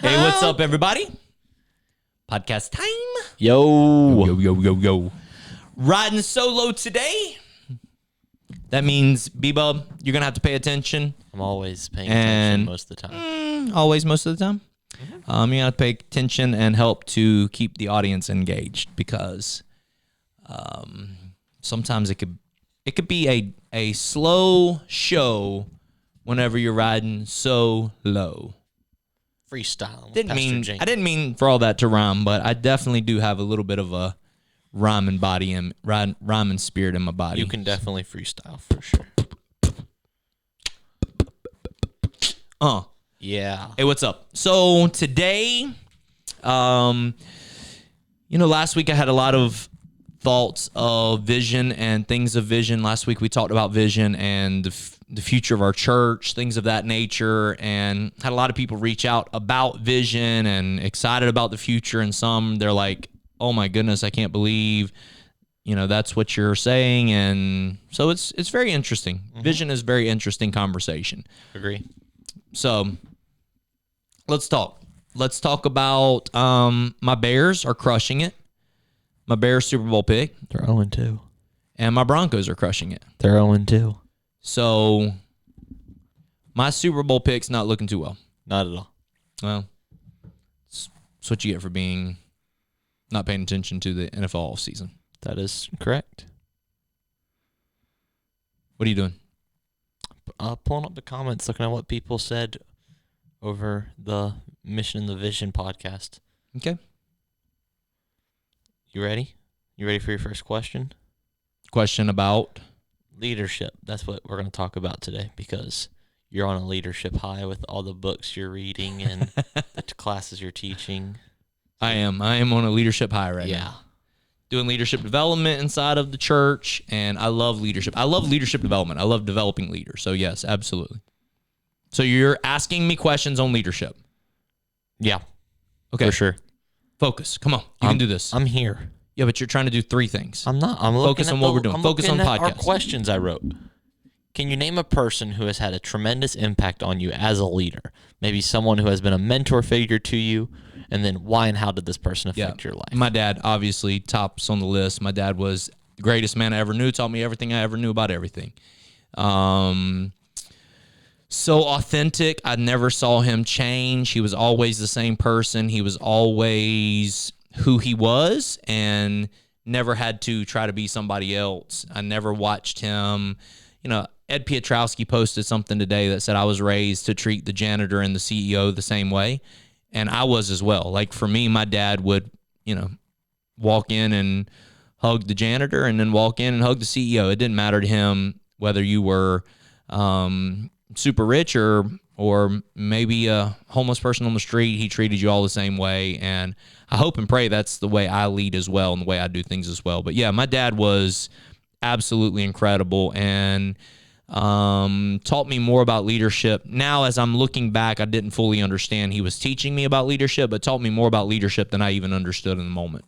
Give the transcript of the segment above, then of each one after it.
Hey, what's up, everybody? Podcast time. Yo. Riding solo today. That means, B-Bub, you're going to have to pay attention. I'm always paying attention most of the time. Always, most of the time. You got to pay attention and help to keep the audience engaged because sometimes it could be a slow show whenever you're riding so low. Freestyle. I didn't mean for all that to rhyme, but I definitely do have a little bit of a rhyming body and rhyming spirit in my body. You can definitely freestyle for sure. Yeah. Hey, what's up? So today, last week I had a lot of thoughts of vision and things of vision. Last week we talked about vision and the future of our church, things of that nature, and had a lot of people reach out about vision and excited about the future. And some, they're like, oh my goodness, I can't believe, that's what you're saying. And so it's very interesting. Mm-hmm. Vision is very interesting conversation. Agree. So let's talk. Let's talk about my Bears are crushing it. My Bears Super Bowl pick. They're 0-2. And my Broncos are crushing it. They're 0-2. So my Super Bowl pick's not looking too well. Not at all. Well, it's what you get for not paying attention to the NFL offseason. That is correct. What are you doing? Pulling up the comments, looking at what people said over the Mission and the Vision podcast. Okay. You ready? You ready for your first question? Question about? Leadership. That's what we're going to talk about today because you're on a leadership high with all the books you're reading and the classes you're teaching. I am on a leadership high right now. Doing leadership development inside of the church, and I love leadership. I love leadership development. I love developing leaders. So, yes, absolutely. So, you're asking me questions on leadership? Yeah. Okay. For sure. Focus. Come on. You can do this. I'm here. Yeah, but you're trying to do three things. I'm not. I'm focus on what we're doing. Focus on the podcast. Our questions I wrote. Can you name a person who has had a tremendous impact on you as a leader? Maybe someone who has been a mentor figure to you, and then why and how did this person affect your life? My dad, obviously, tops on the list. My dad was the greatest man I ever knew, taught me everything I ever knew about everything. So authentic. I never saw him change. He was always the same person. He was always who he was and never had to try to be somebody else. I never watched him. Ed Piotrowski posted something today that said I was raised to treat the janitor and the CEO the same way. And I was as well. Like for me, my dad would, walk in and hug the janitor and then walk in and hug the CEO. It didn't matter to him whether you were super rich or maybe a homeless person on the street. He treated you all the same way. And I hope and pray that's the way I lead as well and the way I do things as well. But yeah, my dad was absolutely incredible and taught me more about leadership. Now, as I'm looking back, I didn't fully understand. He was teaching me about leadership, but taught me more about leadership than I even understood in the moment.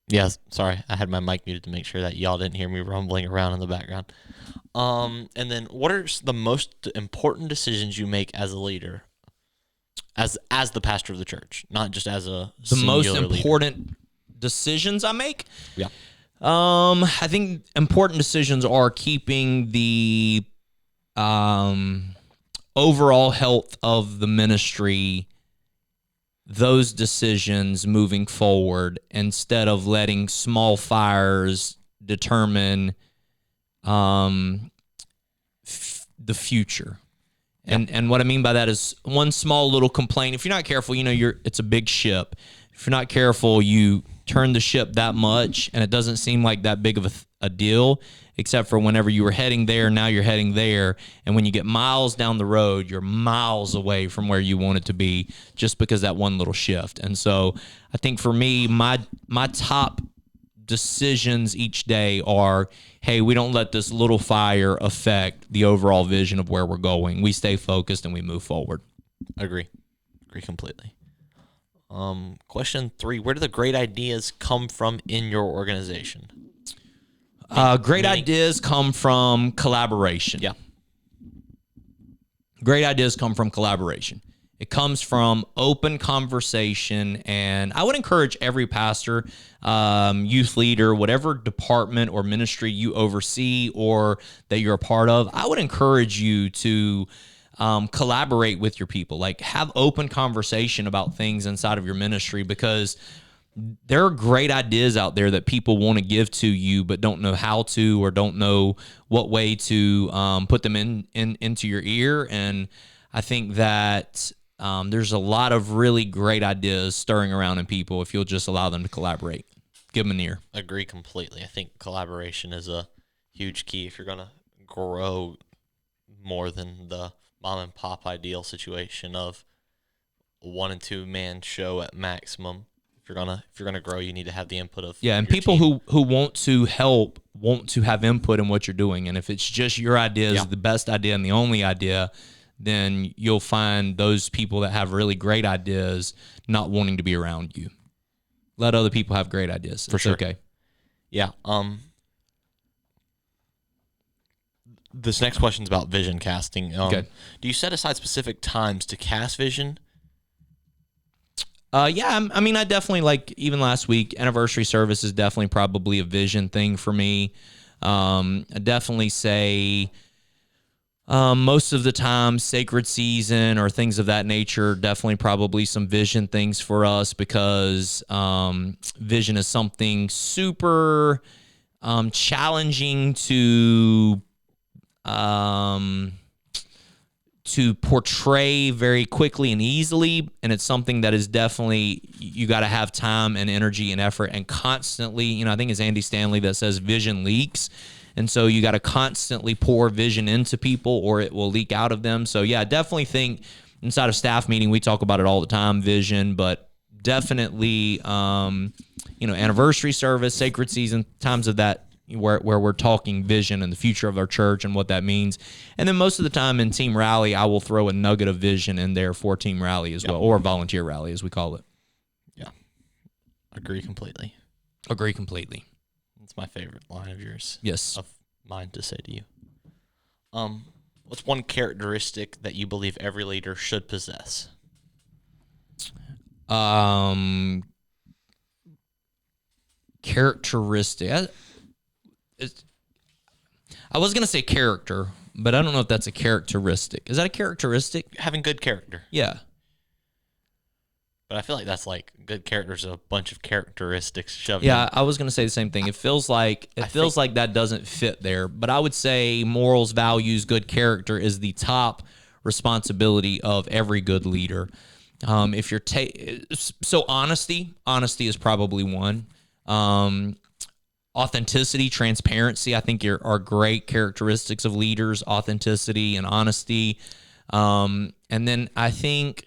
Yeah, sorry. I had my mic muted to make sure that y'all didn't hear me rumbling around in the background. And then what are the most important decisions you make as a leader, as the pastor of the church, not just as a most leader? Important decisions I make? Yeah. I think important decisions are keeping the overall health of the ministry, those decisions moving forward, instead of letting small fires determine the future. And what I mean by that is one small little complaint. If you're not careful, it's a big ship. If you're not careful, you turn the ship that much, and it doesn't seem like that big of a deal, except for whenever you were heading there, now you're heading there. And when you get miles down the road, you're miles away from where you want it to be just because that one little shift. And so I think for me, my top decisions each day are, hey, we don't let this little fire affect the overall vision of where we're going. We stay focused and we move forward. Agree completely. Question 3, where do the great ideas come from in your organization? Great ideas come from collaboration. Yeah. Great ideas come from collaboration. It comes from open conversation, and I would encourage every pastor, youth leader, whatever department or ministry you oversee or that you're a part of, I would encourage you to collaborate with your people. Like, have open conversation about things inside of your ministry, because there are great ideas out there that people want to give to you but don't know how to, or don't know what way to put them into your ear. And I think that there's a lot of really great ideas stirring around in people if you'll just allow them to collaborate. Give them an ear. Agree completely. I think collaboration is a huge key if you're going to grow more than the mom and pop ideal situation of a 1 and 2 man show at maximum. If you're gonna grow, you need to have the input of and your people team. who want to help, want to have input in what you're doing. And if it's just your idea is the best idea and the only idea, then you'll find those people that have really great ideas not wanting to be around you. Let other people have great ideas. For sure. Okay. Yeah. This next question is about vision casting. Okay. Do you set aside specific times to cast vision? Yeah, I mean, I definitely, like, even last week, anniversary service is definitely probably a vision thing for me. I definitely say most of the time, sacred season or things of that nature, definitely probably some vision things for us, because vision is something super challenging to portray very quickly and easily, and it's something that is definitely, you got to have time and energy and effort and constantly, I think it's Andy Stanley that says vision leaks, and so you got to constantly pour vision into people or it will leak out of them. So yeah, I definitely think inside of staff meeting we talk about it all the time, vision, but definitely anniversary service, sacred season, times of that where we're talking vision and the future of our church and what that means. And then most of the time in team rally, I will throw a nugget of vision in there for team rally as well, or volunteer rally as we call it. Yeah. Agree completely. Agree completely. That's my favorite line of yours. Yes. Of mine to say to you. What's one characteristic that you believe every leader should possess? Characteristic. I was going to say character, but I don't know if that's a characteristic. Is that a characteristic? Having good character. Yeah. But I feel like that's like good character's a bunch of characteristics shoved Yeah, in. I was going to say the same thing. It feels like that doesn't fit there, but I would say morals, values, good character is the top responsibility of every good leader. If you're so honesty is probably one. Authenticity, transparency, I think are great characteristics of leaders, authenticity and honesty. And then I think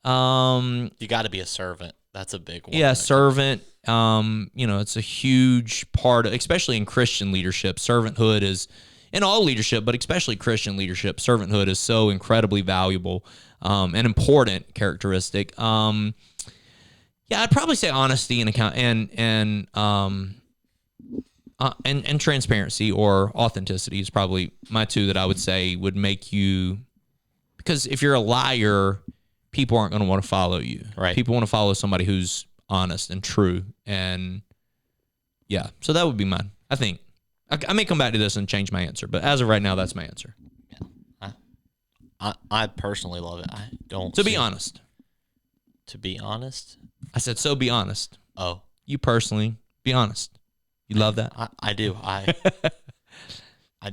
you got to be a servant. That's a big one. Yeah, servant. It's a huge part, especially in Christian leadership. Servanthood is, in all leadership, but especially Christian leadership, servanthood is so incredibly valuable and important characteristic. I'd probably say honesty and account and transparency or authenticity is probably my two that I would say would make you, because if you're a liar, people aren't going to want to follow you. Right. People want to follow somebody who's honest and true. And yeah, so that would be mine. I think I may come back to this and change my answer, but as of right now, that's my answer. Yeah. I personally love it. I don't. To be honest. To be honest? I said, so be honest. Oh. You personally, be honest. You love that? I do. I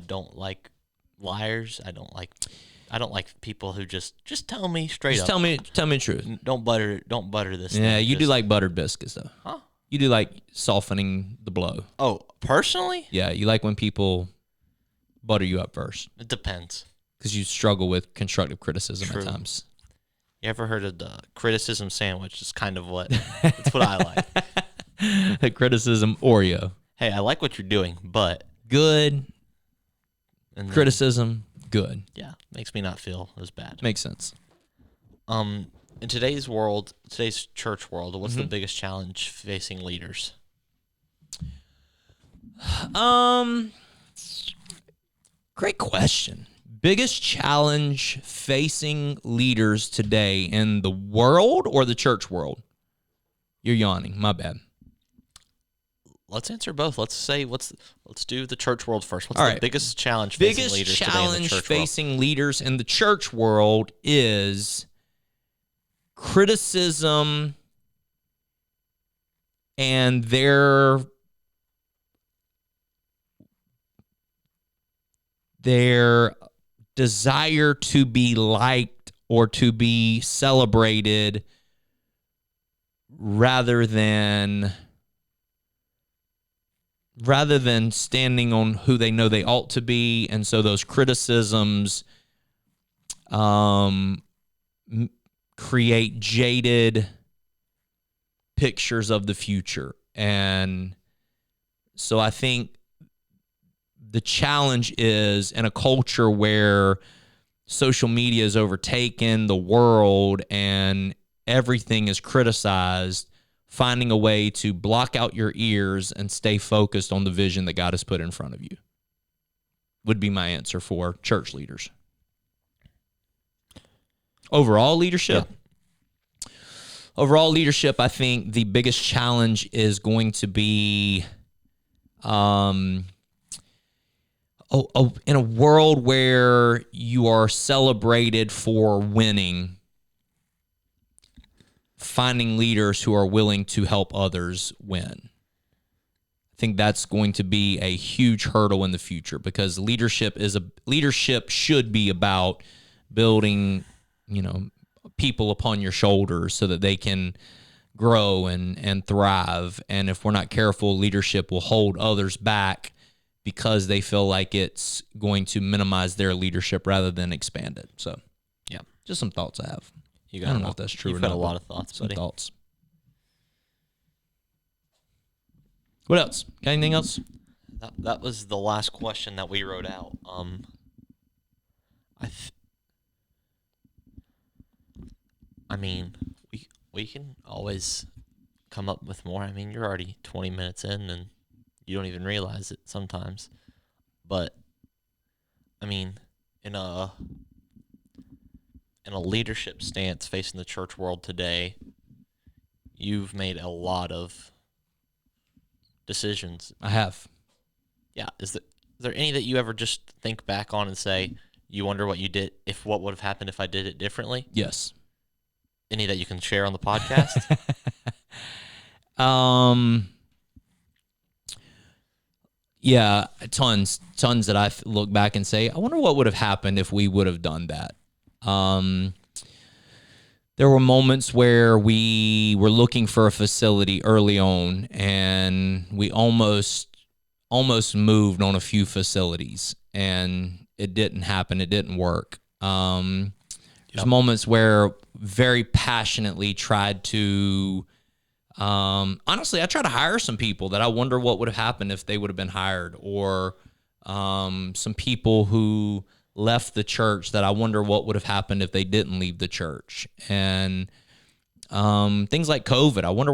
don't like liars. I don't like people who just tell me straight up. Tell me the truth. Don't butter this. Yeah, thing. you do like buttered biscuits though. Huh? You do like softening the blow. Oh, personally? Yeah, you like when people butter you up first. It depends. Because you struggle with constructive criticism True. at times. You ever heard of the criticism sandwich? It's kind of that's what I like. The criticism Oreo. Hey, I like what you're doing, but Good. and then, Criticism, good. yeah, makes me not feel as bad. Makes sense. In today's world, today's church world, what's the biggest challenge facing leaders? Great question. Biggest challenge facing leaders today in the world or the church world? You're yawning. My bad. Let's answer both. Let's do the church world first. What's All the right. biggest challenge facing leaders Biggest today in the challenge church facing leaders in the church world is criticism and their desire to be liked or to be celebrated rather than standing on who they know they ought to be. And so those criticisms create jaded pictures of the future. And so I think the challenge is, in a culture where social media has overtaken the world and everything is criticized, finding a way to block out your ears and stay focused on the vision that God has put in front of you would be my answer for church leaders. Overall leadership. Yeah. Overall leadership, I think the biggest challenge is going to be in a world where you are celebrated for winning, finding leaders who are willing to help others win. I think that's going to be a huge hurdle in the future, because leadership should be about building, people upon your shoulders so that they can grow and thrive. And if we're not careful, leadership will hold others back because they feel like it's going to minimize their leadership rather than expand it. So, yeah, just some thoughts I have. I don't know if that's true or not. You've got a lot of thoughts, some buddy. Thoughts. What else? Got anything else? That was the last question that we wrote out. I mean, we can always come up with more. I mean, you're already 20 minutes in and you don't even realize it sometimes. But I mean, in a leadership stance facing the church world today, you've made a lot of decisions. I have. Yeah. Is there any that you ever just think back on and say, you wonder what would have happened if I did it differently? Yes. Any that you can share on the podcast? Yeah, tons that I look back and say, I wonder what would have happened if we would have done that. There were moments where we were looking for a facility early on, and we almost moved on a few facilities, and it didn't happen. It didn't work. There's moments where very passionately tried to, honestly, I tried to hire some people that I wonder what would have happened if they would have been hired, or some people who left the church that I wonder what would have happened if they didn't leave the church. And things like COVID. I wonder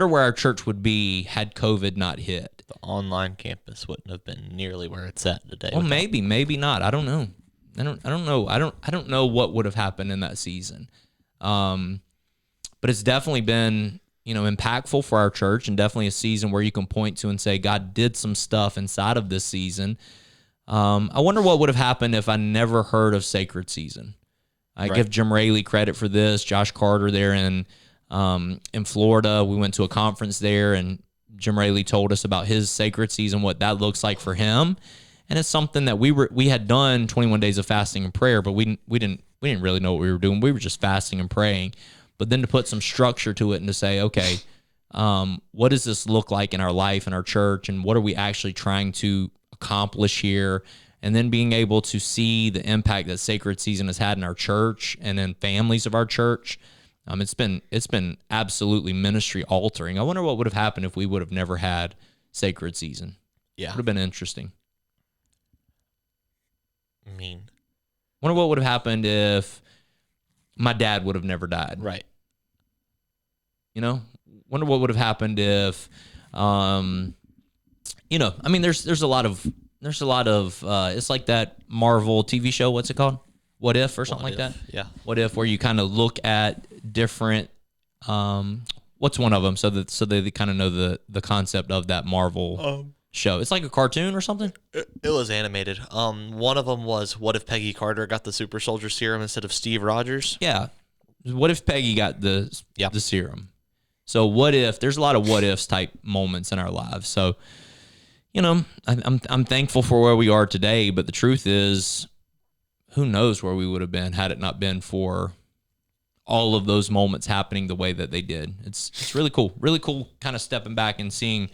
where our church would be had COVID not hit. The online campus wouldn't have been nearly where it's at today. Well, maybe not. I don't know. I don't know. I don't know what would have happened in that season. But it's definitely been, impactful for our church, and definitely a season where you can point to and say, God did some stuff inside of this season. I wonder what would have happened if I never heard of Sacred Season. I give Jim Raley credit for this. Josh Carter there in Florida. We went to a conference there, and Jim Raley told us about his Sacred Season, what that looks like for him. And it's something that we had done 21 days of fasting and prayer, but we didn't really know what we were doing. We were just fasting and praying. But then to put some structure to it and to say, okay, what does this look like in our life, in our church, and what are we actually trying to accomplish here? And then being able to see the impact that Sacred Season has had in our church and in families of our church. It's been absolutely ministry altering. I wonder what would have happened if we would have never had Sacred Season. Yeah. Would have been interesting. I mean, wonder what would have happened if my dad would have never died. Right. Wonder what would have happened if, there's a lot of there's a lot of it's like that Marvel TV show. What's it called? What If or something like that? Yeah. What If, where you kind of look at different. What's one of them? So that they kind of know the concept of that Marvel show. It's like a cartoon or something. It was animated. One of them was, what if Peggy Carter got the super soldier serum instead of Steve Rogers? Yeah. What if Peggy got the Yep. serum? So what if there's a lot of what ifs type moments in our lives. So, you know, I'm thankful for where we are today, but the truth is, who knows where we would have been had it not been for all of those moments happening the way that they did. It's really cool kind of stepping back and seeing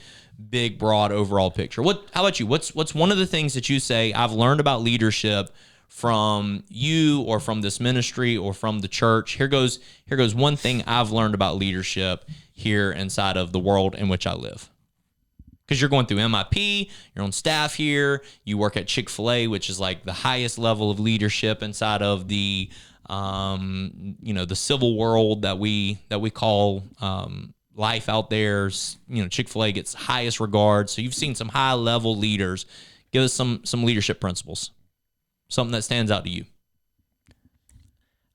big, broad overall picture. How about you? What's one of the things that you say I've learned about leadership from you or from this ministry or from the church? Here goes one thing I've learned about leadership here inside of the world in which I live. Because you're going through MIP, you're on staff here, you work at Chick-fil-A, which is like the highest level of leadership inside of the the civil world that we call life out there. Chick-fil-A gets highest regard. So you've seen some high level leaders. Give us some leadership principles, something that stands out to you.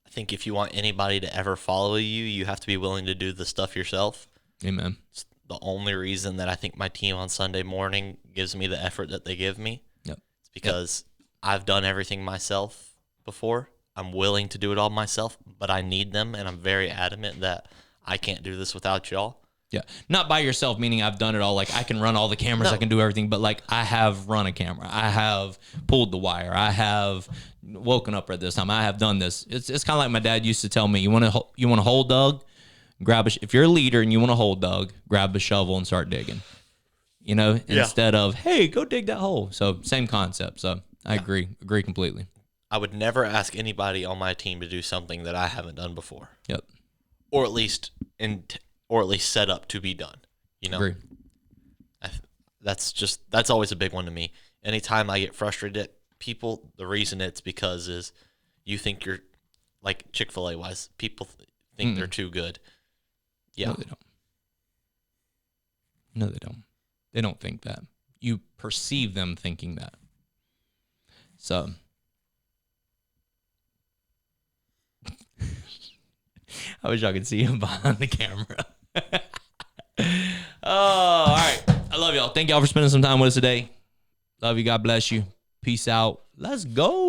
I think if you want anybody to ever follow you, you have to be willing to do the stuff yourself. Amen. It's the only reason that I think my team on Sunday morning gives me the effort that they give me. Yep. It's because I've done everything myself before. I'm willing to do it all myself, but I need them, and I'm very adamant that I can't do this without y'all. Yeah. Not by yourself, meaning I've done it all. Like I can run all the cameras, I can do everything, but like I have run a camera. I have pulled the wire. I have woken up at this time. I have done this. It's kind of like my dad used to tell me, you want to hold, Doug? If you're a leader and you want to hold, Doug, grab a shovel and start digging. Instead of, hey, go dig that hole. So same concept. So I agree completely. I would never ask anybody on my team to do something that I haven't done before. Yep. Or at least set up to be done. Agree. That's always a big one to me. Anytime I get frustrated at people, the reason it's because is you think you're like Chick-fil-A wise. People think they're too good. Yeah. No, they don't. No, they don't. They don't think that. You perceive them thinking that. So I wish I could see him behind the camera. Oh, all right. I love y'all. Thank y'all for spending some time with us today. Love you. God bless you. Peace out. Let's go.